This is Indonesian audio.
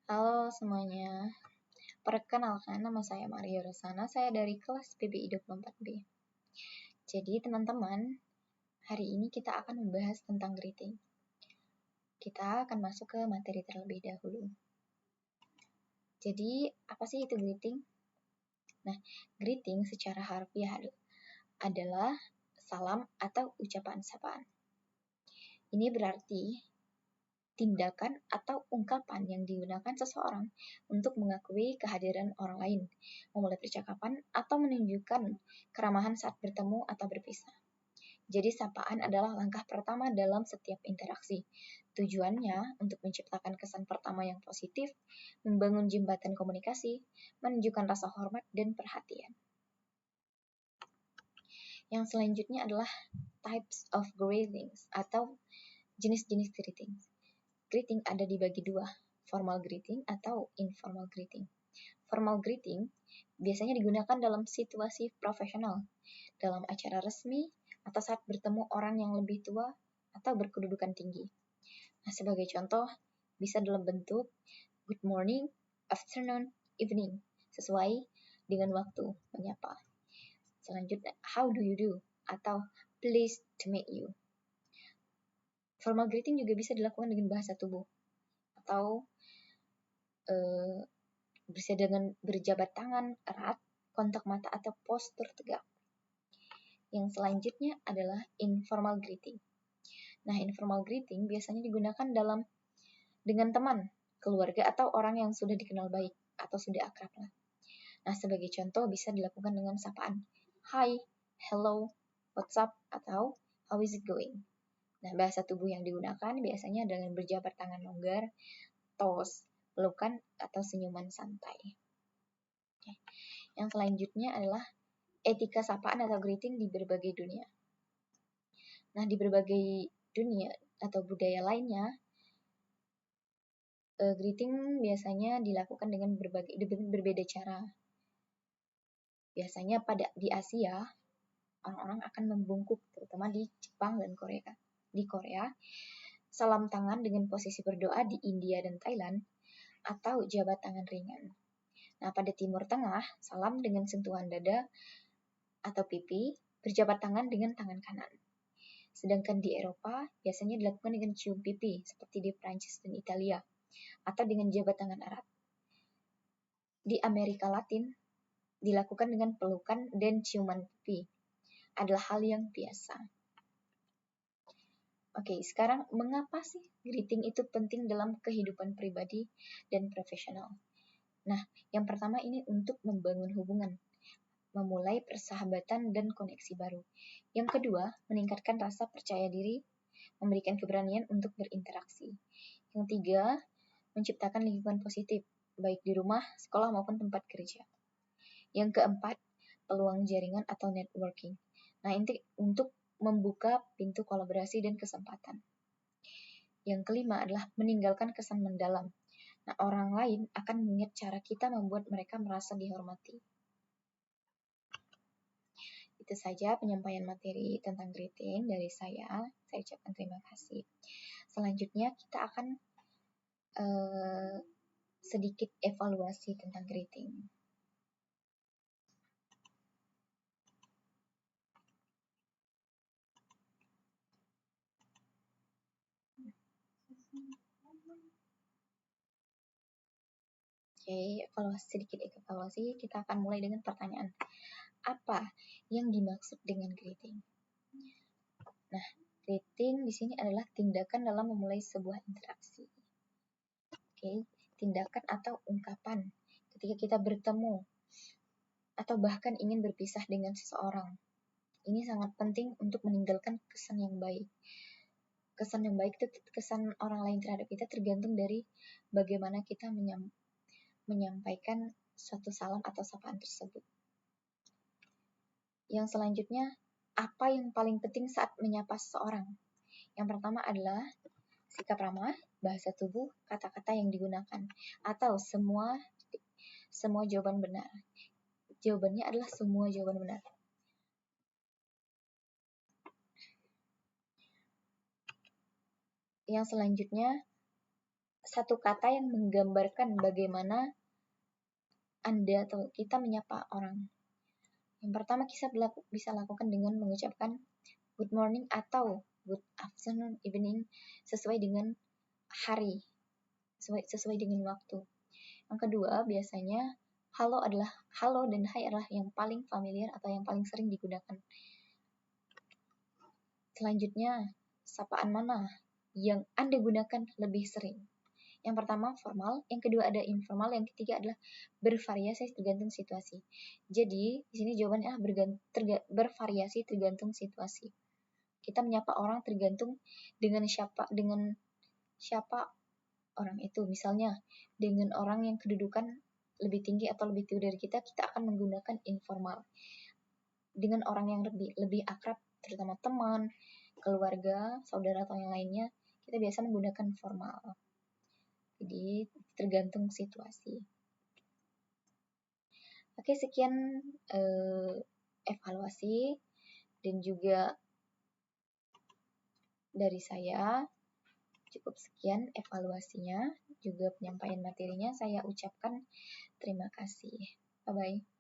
Halo semuanya, perkenalkan nama saya Maria Rosana, saya dari kelas PBI 24B. Jadi teman-teman, hari ini kita akan membahas tentang greeting. Kita akan masuk ke materi terlebih dahulu. Jadi, apa sih itu greeting? Nah, greeting secara harfiah adalah salam atau ucapan sapaan. Ini berarti tindakan atau ungkapan yang digunakan seseorang untuk mengakui kehadiran orang lain, memulai percakapan, atau menunjukkan keramahan saat bertemu atau berpisah. Jadi sapaan adalah langkah pertama dalam setiap interaksi. Tujuannya untuk menciptakan kesan pertama yang positif, membangun jembatan komunikasi, menunjukkan rasa hormat dan perhatian. Yang selanjutnya adalah types of greetings atau jenis-jenis greeting. Greeting ada dibagi dua, formal greeting atau informal greeting. Formal greeting biasanya digunakan dalam situasi profesional, dalam acara resmi, atau saat bertemu orang yang lebih tua atau berkedudukan tinggi. Nah, sebagai contoh, bisa dalam bentuk good morning, afternoon, evening, sesuai dengan waktu menyapa. Selanjutnya, how do you do? Atau pleased to meet you. Formal greeting juga bisa dilakukan dengan bahasa tubuh, atau bisa dengan berjabat tangan erat, kontak mata, atau postur tegak. Yang selanjutnya adalah informal greeting. Nah, informal greeting biasanya digunakan dengan teman, keluarga, atau orang yang sudah dikenal baik atau sudah akrab lah. Nah, sebagai contoh bisa dilakukan dengan sapaan hi, hello, what's up, atau how is it going. Nah, bahasa tubuh yang digunakan biasanya dengan berjabat tangan longgar, toast, pelukan, atau senyuman santai. Oke. Yang selanjutnya adalah etika sapaan atau greeting di berbagai dunia. Nah, di berbagai dunia atau budaya lainnya, greeting biasanya dilakukan dengan berbeda cara. Biasanya di Asia, orang-orang akan membungkuk, terutama di Jepang dan Korea. Di Korea, salam tangan dengan posisi berdoa di India dan Thailand, atau jabat tangan ringan. Nah, pada Timur Tengah, salam dengan sentuhan dada atau pipi, berjabat tangan dengan tangan kanan. Sedangkan di Eropa, biasanya dilakukan dengan cium pipi, seperti di Prancis dan Italia, atau dengan jabat tangan erat. Di Amerika Latin, dilakukan dengan pelukan dan ciuman pipi. Adalah hal yang biasa. Oke, sekarang mengapa sih greeting itu penting dalam kehidupan pribadi dan profesional? Nah, yang pertama ini untuk membangun hubungan, memulai persahabatan dan koneksi baru. Yang kedua, meningkatkan rasa percaya diri, memberikan keberanian untuk berinteraksi. Yang tiga, menciptakan lingkungan positif, baik di rumah, sekolah, maupun tempat kerja. Yang keempat, peluang jaringan atau networking. Nah, ini untuk membuka pintu kolaborasi dan kesempatan. Yang kelima adalah meninggalkan kesan mendalam. Nah, orang lain akan mengingat cara kita membuat mereka merasa dihormati. Itu saja penyampaian materi tentang greeting dari saya. Saya ucapkan terima kasih. Selanjutnya kita akan sedikit evaluasi tentang greeting. Oke, sedikit evaluasi, kita akan mulai dengan pertanyaan. Apa yang dimaksud dengan greeting? Nah, greeting di sini adalah tindakan dalam memulai sebuah interaksi. Oke, tindakan atau ungkapan ketika kita bertemu atau bahkan ingin berpisah dengan seseorang. Ini sangat penting untuk meninggalkan kesan yang baik. Kesan yang baik itu kesan orang lain terhadap kita tergantung dari bagaimana kita menyampaikan suatu salam atau sapaan tersebut. Yang selanjutnya, apa yang paling penting saat menyapa seseorang? Yang pertama adalah sikap ramah, bahasa tubuh, kata-kata yang digunakan, atau semua jawaban benar. Jawabannya adalah semua jawaban benar. Yang selanjutnya, satu kata yang menggambarkan bagaimana Anda atau kita menyapa orang. Yang pertama kita bisa lakukan dengan mengucapkan good morning atau good afternoon, evening, sesuai dengan hari, sesuai dengan waktu. Yang kedua, biasanya halo dan hai adalah yang paling familiar atau yang paling sering digunakan. Selanjutnya, sapaan mana yang Anda gunakan lebih sering? Yang pertama formal, yang kedua ada informal, yang ketiga adalah bervariasi tergantung situasi. Jadi di sini jawabannya bervariasi tergantung situasi. Kita menyapa orang tergantung dengan siapa orang itu. Misalnya dengan orang yang kedudukan lebih tinggi atau lebih tua dari kita akan menggunakan informal. Dengan orang yang lebih akrab, terutama teman, keluarga, saudara atau yang lainnya, kita biasa menggunakan formal. Jadi tergantung situasi. Oke, sekian evaluasi dan juga dari saya. Cukup sekian evaluasinya, juga penyampaian materinya. Saya ucapkan terima kasih. Bye-bye.